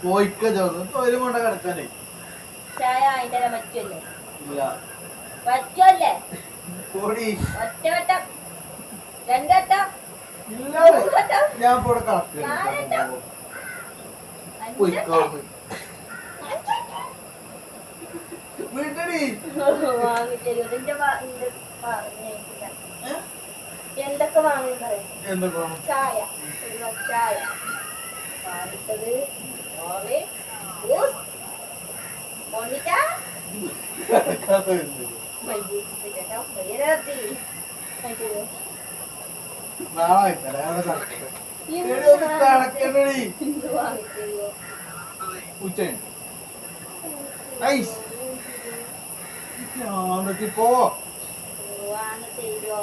പോയിക്ക തൊഴിലും കൊണ്ട കിടക്കാനേ ചായ അതിന്റെ പറ്റുമല്ലേ ഇല്ല പറ്റുമല്ലേ പോടി ഒറ്റ വട്ടം രണ്ടട്ടം ഇല്ല ഞാൻ ഇപ്പൊ ഇവിടെ കിടക്കുക പോയിക്കോ വീട്ടടി വാങ്ങിത്തരൂ എന്തൊക്കെ വാങ്ങി പറയും എന്തൊക്കെ ചായ ചായ വാങ്ങിട്ടത് നാളെ കണക്കടി ഉച്ച പോ വാങ്ങിത്തരോ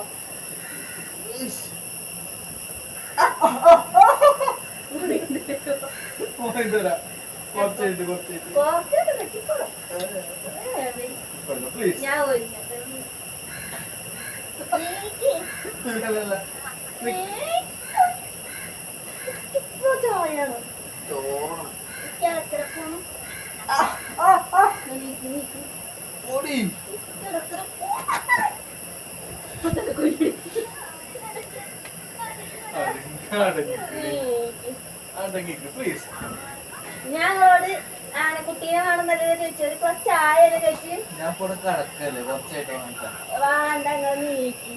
ഞാൻ ഞങ്ങളോട് ആനക്കുട്ടീനെ വേണമെന്നല്ലേ ചോദിച്ചു ഒരു കുറച്ച് ചായ കഴിച്ച് ഞാൻ കിടക്കല്ലേ കുറച്ചായിട്ട് വേണ്ട നിങ്ങൾ നീക്കി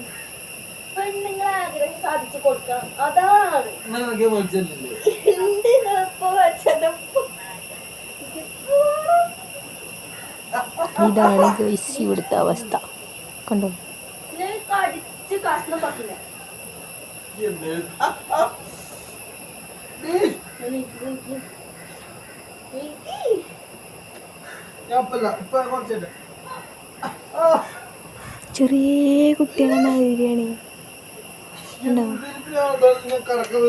പെണ്ണുങ്ങൾ ആഗ്രഹം സാധിച്ചു കൊടുക്കണം അതാണ് ഇതാണ് ഗൈസ് ഇവിടുത്തെ അവസ്ഥ കണ്ടോ കടിച്ച് കഷ്ണം പറ്റില്ല ചെറിയ കുട്ടികളെ മാതിരിയാണ് ഉണ്ടോ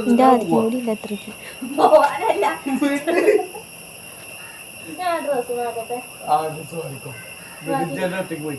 എന്റെ ആദ്യം കൂടി ഇല്ല അത്രയ്ക്ക് ഞാൻ ഡ്രസ് നോക്കട്ടെ പോയി